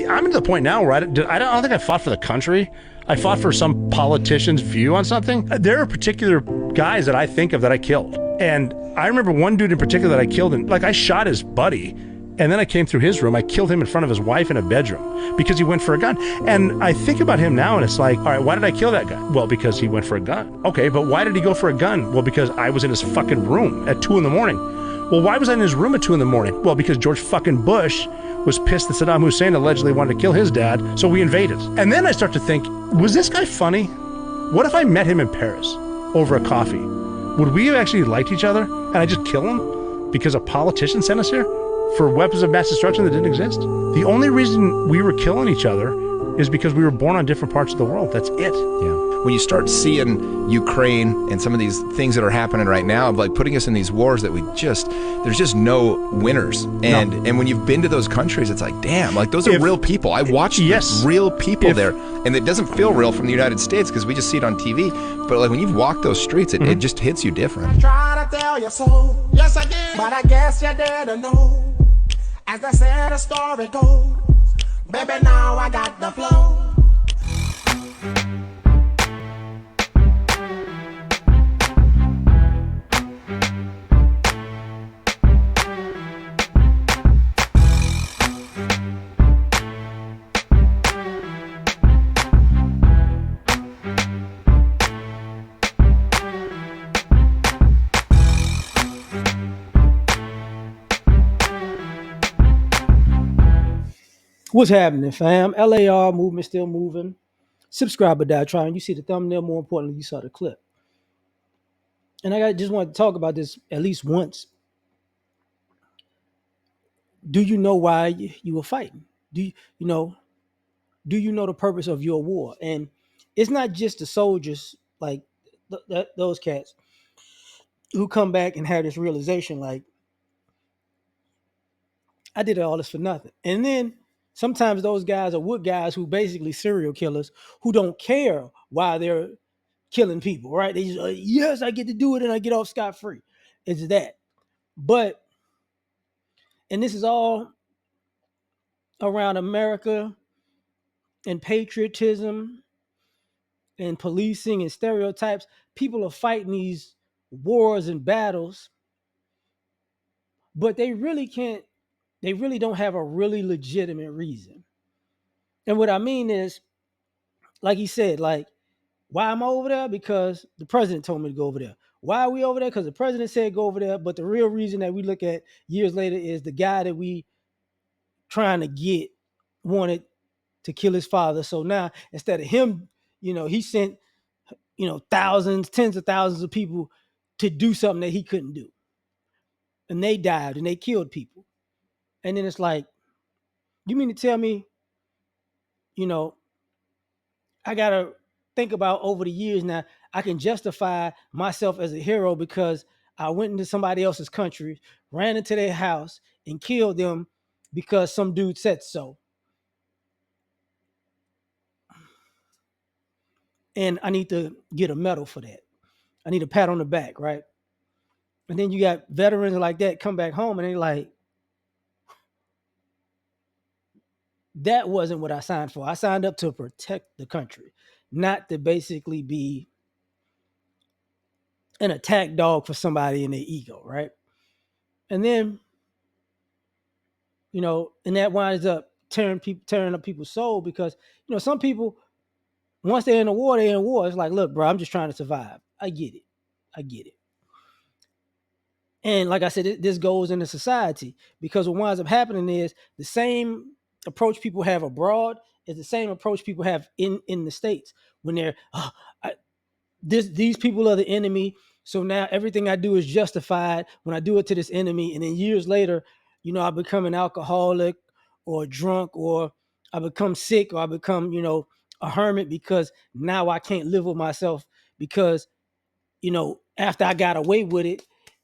I'm to the point now where I don't think I fought for the country. I fought for some politician's view on something. There are particular guys that I think of that I killed. And I remember one dude in particular that I killed, and like I shot his buddy, and then I came through his room. I killed him in front of his wife in a bedroom because he went for a gun. And I think about him now, and it's like, all right, why did I kill that guy? Well, because he went for a gun. Okay, but why did he go for a gun? Well, because I was in his fucking room at 2 a.m. Well, why was I in his room at 2 a.m? Well, because George fucking Bush was pissed that Saddam Hussein allegedly wanted to kill his dad, so we invaded. And then I start to think, was this guy funny? What if I met him in Paris over a coffee? Would we have actually liked each other and I just kill him because a politician sent us here for weapons of mass destruction that didn't exist? The only reason we were killing each other is because we were born on different parts of the world. That's it. Yeah. When you start seeing Ukraine and some of these things that are happening right now, of like putting us in these wars that there's just no winners. And when you've been to those countries, it's like, damn, like those are real people. I watched real people there, and it doesn't feel real from the United States because we just see it on TV. But like when you've walked those streets, it just hits you different. I try to tell you so, yes I did, but I guess you didn't know. As they said, the story goes, baby, now I got the flow. What's happening, fam? L.A.R. movement still moving. Subscribe or die trying. You see the thumbnail, more importantly, you saw the clip. And I just want to talk about this at least once. Do you know why you were fighting? Do you know the purpose of your war? And it's not just the soldiers like those cats who come back and have this realization like, I did all this for nothing. And then sometimes those guys are with guys who basically serial killers who don't care why they're killing people, right? They just, yes, I get to do it and I get off scot-free. It's that. But, and this is all around America and patriotism and policing and stereotypes. People are fighting these wars and battles, but they really don't have a really legitimate reason. And what I mean is, like he said, like, why am I over there? Because the president told me to go over there. Why are we over there? Because the president said go over there. But the real reason that we look at years later is the guy that we trying to get wanted to kill his father. So now instead of him, he sent, thousands, tens of thousands of people to do something that he couldn't do. And they died and they killed people. And then it's like, you mean to tell me, I got to think about over the years now, I can justify myself as a hero because I went into somebody else's country, ran into their house and killed them because some dude said so. And I need to get a medal for that. I need a pat on the back, right? And then you got veterans like that come back home and they're like, that wasn't what I signed for. I signed up to protect the country, not to basically be an attack dog for somebody in their ego, right? And then, and that winds up tearing up people's soul because, some people, once they're in the war, they're in war. It's like, look, bro, I'm just trying to survive. I get it. And like I said, this goes into society because what winds up happening is the same approach people have abroad is the same approach people have in the States when they're, these people are the enemy. So now everything I do is justified when I do it to this enemy. And then years later, I become an alcoholic or drunk or I become sick or I become, a hermit because now I can't live with myself because, after I got away with it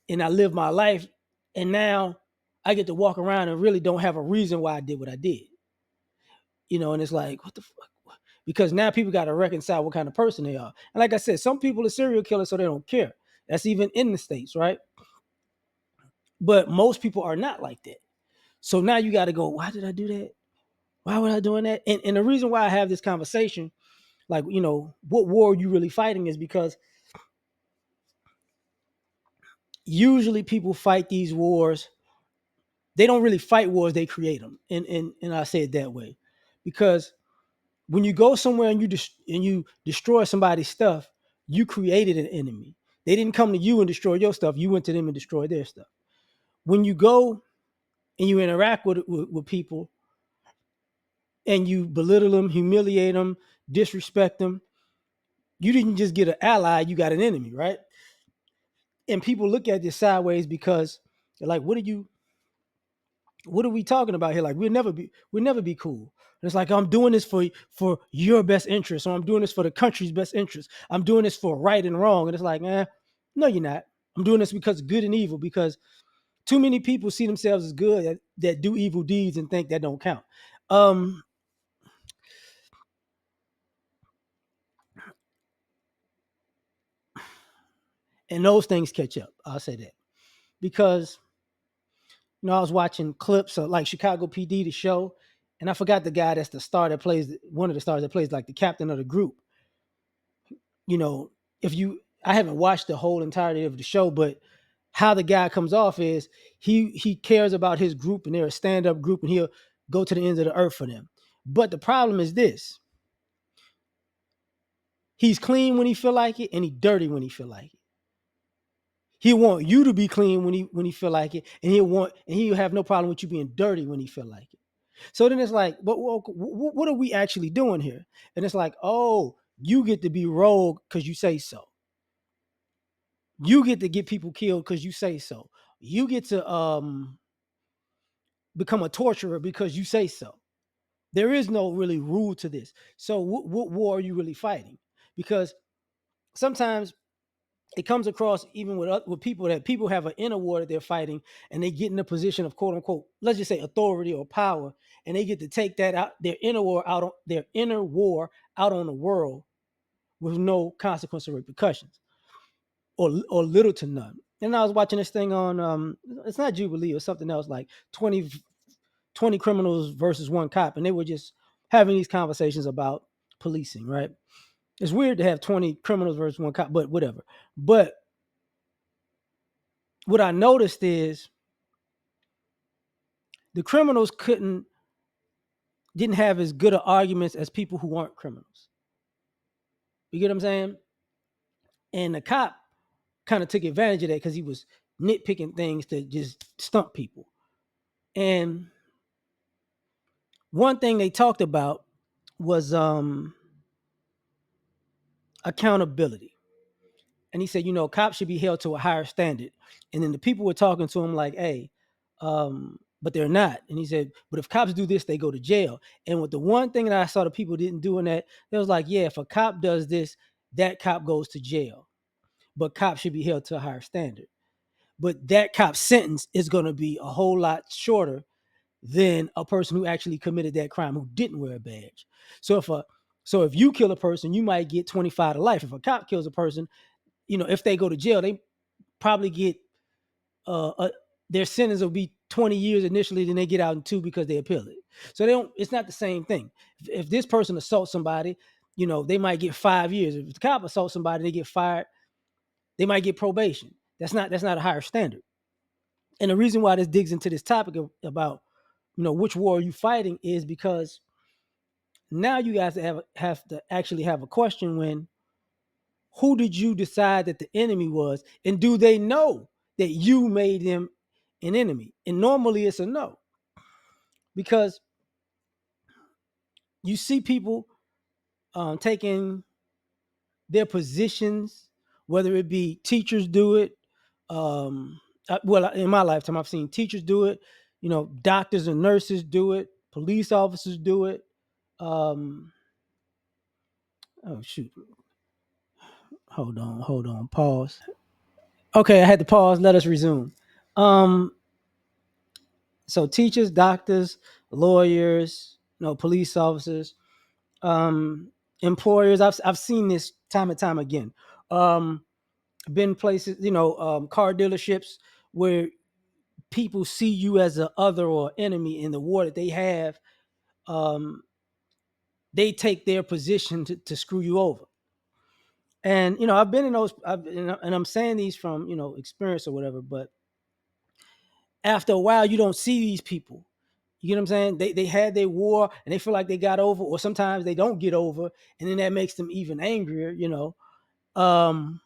and I lived my life and now I get to walk around and really don't have a reason why I did what I did. And it's like, what the fuck? Because now people got to reconcile what kind of person they are. And like I said, some people are serial killers, so they don't care. That's even in the States, right? But most people are not like that. So now you got to go, why did I do that? Why would I doing that? And the reason why I have this conversation, like, what war are you really fighting, is because usually people fight these wars. They don't really fight wars, they create them. And I say it that way. Because when you go somewhere and you destroy somebody's stuff, you created an enemy. They didn't come to you and destroy your stuff. You went to them and destroyed their stuff. When you go and you interact with people and you belittle them, humiliate them, disrespect them, you didn't just get an ally, you got an enemy, right? And people look at this sideways because they're like, what are we talking about here? Like, we'll never be cool. And it's like, I'm doing this for your best interest, or I'm doing this for the country's best interest. I'm doing this for right and wrong. And it's like, no, you're not. I'm doing this because good and evil, because too many people see themselves as good that do evil deeds and think that don't count. Um, and those things catch up. I'll say that because I was watching clips of like Chicago PD, the show, and I forgot the guy that's the star that plays one of the stars that plays like the captain of the group. You know, if you, I haven't watched the whole entirety of the show, but how the guy comes off is he cares about his group and they're a stand up group and he'll go to the ends of the earth for them. But the problem is this: he's clean when he feel like it, and he dirty when he feel like it. He'll want you to be clean when he feel like it, and he'll have no problem with you being dirty when he feel like it. So then it's like, but what are we actually doing here? And it's like, oh, you get to be rogue because you say so. You get to get people killed because you say so. You get to become a torturer because you say so. There is no really rule to this. So what war are you really fighting? Because sometimes it comes across even with people that people have an inner war that they're fighting, and they get in a position of quote unquote, let's just say authority or power, and they get to take that out, their inner war out on the world with no consequence or repercussions, or little to none. And I was watching this thing on it's not Jubilee or something else, like 20 criminals versus one cop, and they were just having these conversations about policing, right? It's weird to have 20 criminals versus one cop, but whatever. But what I noticed is the criminals didn't have as good of arguments as people who aren't criminals. You get what I'm saying? And the cop kind of took advantage of that because he was nitpicking things to just stump people. And one thing they talked about was accountability. And he said, cops should be held to a higher standard. And then the people were talking to him like, hey, but they're not. And he said, but if cops do this, they go to jail. And with the one thing that I saw the people didn't do in that, they was like, yeah, if a cop does this, that cop goes to jail. But cops should be held to a higher standard. But that cop's sentence is going to be a whole lot shorter than a person who actually committed that crime who didn't wear a badge. So if you kill a person, you might get 25 to life. If a cop kills a person, if they go to jail, they probably get their sentence will be 20 years initially, then they get out in 2 because they appeal it. So it's not the same thing. If this person assaults somebody, they might get 5 years. If the cop assaults somebody, they get fired, they might get probation. That's not a higher standard. And the reason why this digs into this topic about, which war are you fighting, is because now you guys have to actually have a question when, who did you decide that the enemy was? And do they know that you made them an enemy? And normally it's a no. Because you see people taking their positions, whether it be teachers do it. Well, in my lifetime, I've seen teachers do it. Doctors and nurses do it. Police officers do it. Oh shoot! Hold on. Pause. Okay, I had to pause. Let us resume. Um, so teachers, doctors, lawyers, police officers, employers. I've seen this time and time again. Been places, car dealerships where people see you as a other or enemy in the war that they have. they take their position to screw you over. And I've been in those, and I'm saying these from experience or whatever. But after a while, you don't see these people. You know what I'm saying? They had their war and they feel like they got over, or sometimes they don't get over, and then that makes them even angrier. And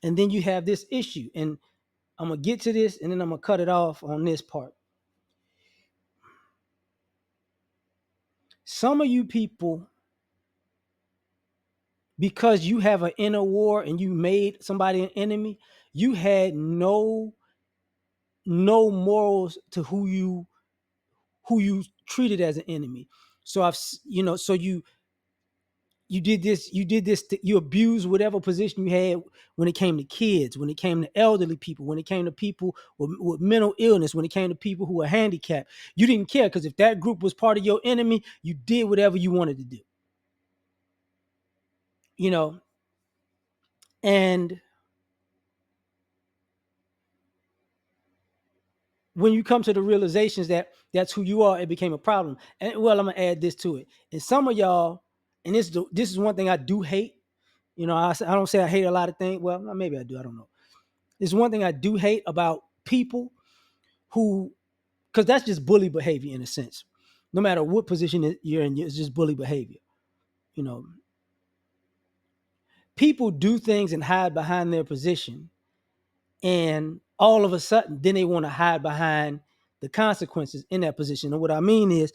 then you have this issue, and I'm gonna get to this, and then I'm gonna cut it off on this part. Some of you people, because you have an inner war and you made somebody an enemy, you had no morals to who you treated as an enemy. So you did this, you abused whatever position you had when it came to kids, when it came to elderly people, when it came to people with mental illness, when it came to people who were handicapped. You didn't care, because if that group was part of your enemy, you did whatever you wanted to do. And when you come to the realizations that that's who you are, it became a problem. And well, I'm gonna add this to it. And some of y'all, and this is one thing I do hate. I don't say I hate a lot of things. Well, maybe I do. I don't know. There's one thing I do hate about people who, because that's just bully behavior in a sense. No matter what position you're in, it's just bully behavior. People do things and hide behind their position, and all of a sudden, then they want to hide behind the consequences in that position. And what I mean is,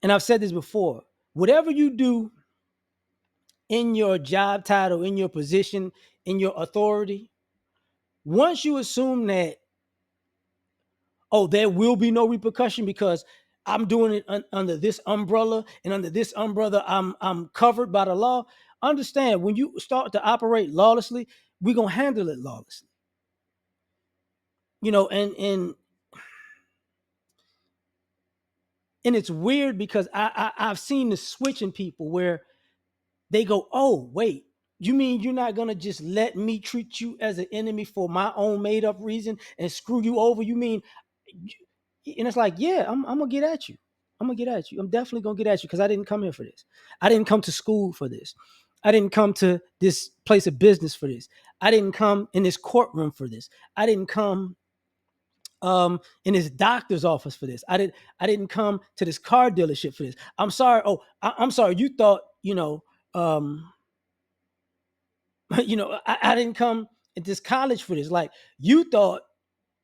and I've said this before, whatever you do in your job title, in your position, in your authority, once you assume that, oh, there will be no repercussion because I'm doing it under this umbrella, and under this umbrella, I'm covered by the law. Understand, when you start to operate lawlessly, we're gonna handle it lawlessly. And it's weird because I've seen the switch in people where they go, oh, wait, you mean you're not going to just let me treat you as an enemy for my own made up reason and screw you over? You mean, and it's like, yeah, I'm going to get at you. I'm going to get at you. I'm definitely going to get at you because I didn't come here for this. I didn't come to school for this. I didn't come to this place of business for this. I didn't come in this courtroom for this. I didn't come in his doctor's office for this. I didn't come to this car dealership for this. I'm sorry. Oh, I'm sorry. You thought, I didn't come at this college for this. Like, you thought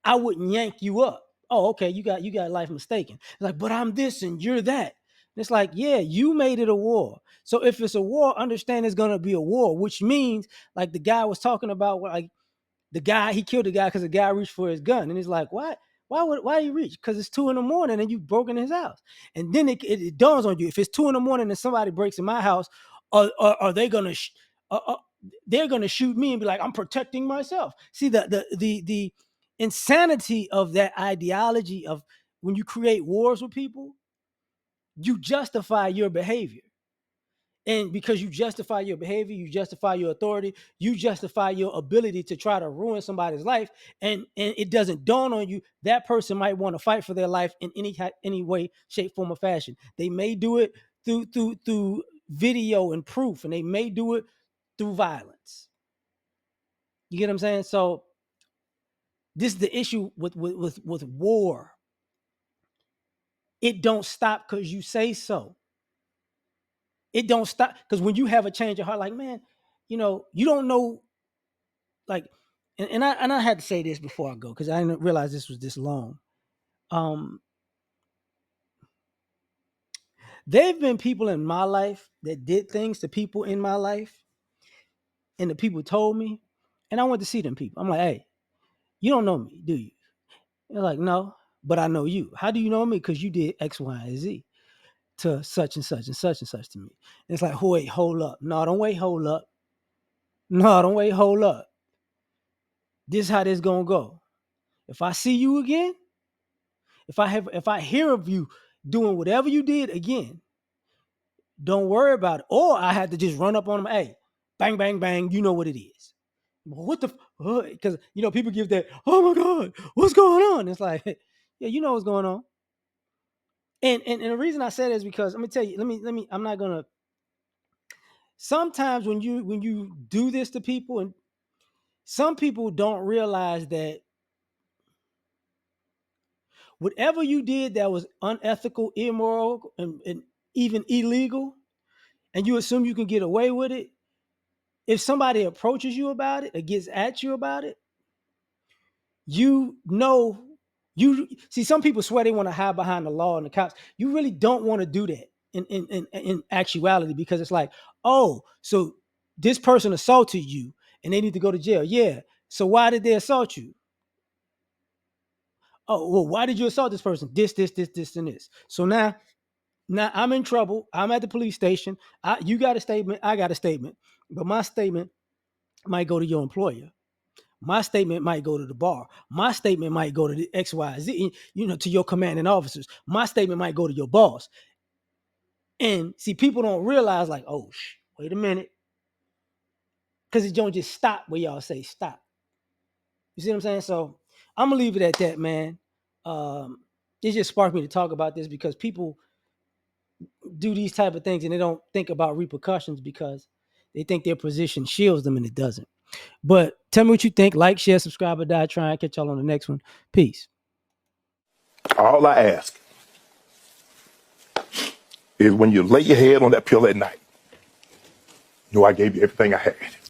I wouldn't yank you up. Oh, okay. You got life mistaken. It's like, but I'm this and you're that. And it's like, yeah, you made it a war. So if it's a war, understand it's going to be a war, which means, like the guy was talking about, like, he killed the guy because the guy reached for his gun. And he's like, what? Why do you reach? Because it's 2 a.m. and you broke in his house. And then it dawns on you, if it's 2 a.m. and somebody breaks in my house, are they gonna they're gonna shoot me and be like, I'm protecting myself? See, the insanity of that ideology of when you create wars with people, you justify your behavior. And because you justify your behavior, you justify your authority, you justify your ability to try to ruin somebody's life, and it doesn't dawn on you that person might want to fight for their life in any way, shape, form, or fashion. They may do it through video and proof, and they may do it through violence. You get what I'm saying? So this is the issue with war. It don't stop because you say so. It don't stop because when you have a change of heart, like, man, you don't know, like, and I had to say this before I go because I didn't realize this was this long. There've been people in my life that did things to people in my life, and the people told me, and I went to see them people. I'm like, hey, you don't know me, do you? They're like, no, but I know you. How do you know me? Because you did X, Y, and Z to such and such and such and such to me. And it's like, wait, hold up. No, don't wait, hold up. No, don't wait, hold up. This is how this gonna go. If I see you again, if I hear of you doing whatever you did again, don't worry about it. Or I had to just run up on them, hey, bang, bang, bang, you know what it is. What the, because people give that, oh my God, what's going on? It's like, yeah, you know what's going on. And the reason I say that is because let me tell you, let me I'm not gonna sometimes when you do this to people, and some people don't realize that whatever you did that was unethical, immoral, and even illegal, and you assume you can get away with it, if somebody approaches you about it or gets at you about it, you know, you see some people swear they want to hide behind the law and the cops. You really don't want to do that in actuality, because it's like, oh, so this person assaulted you and they need to go to jail. Yeah. So why did they assault you? Oh, well, why did you assault this person? This, and this. So now I'm in trouble. I'm at the police station. You got a statement. I got a statement. But my statement might go to your employer. My statement might go to the bar. My statement might go to the XYZ, to your commanding officers. My statement might go to your boss. And see, people don't realize, like, oh, wait a minute. Because it don't just stop where y'all say stop. You see what I'm saying? So I'm going to leave it at that, man. It just sparked me to talk about this because people do these type of things and they don't think about repercussions because they think their position shields them, and it doesn't. But tell me what you think. Like, share, subscribe, or die trying. Catch y'all on the next one. Peace. All I ask is when you lay your head on that pillow at night, know I gave you everything I had.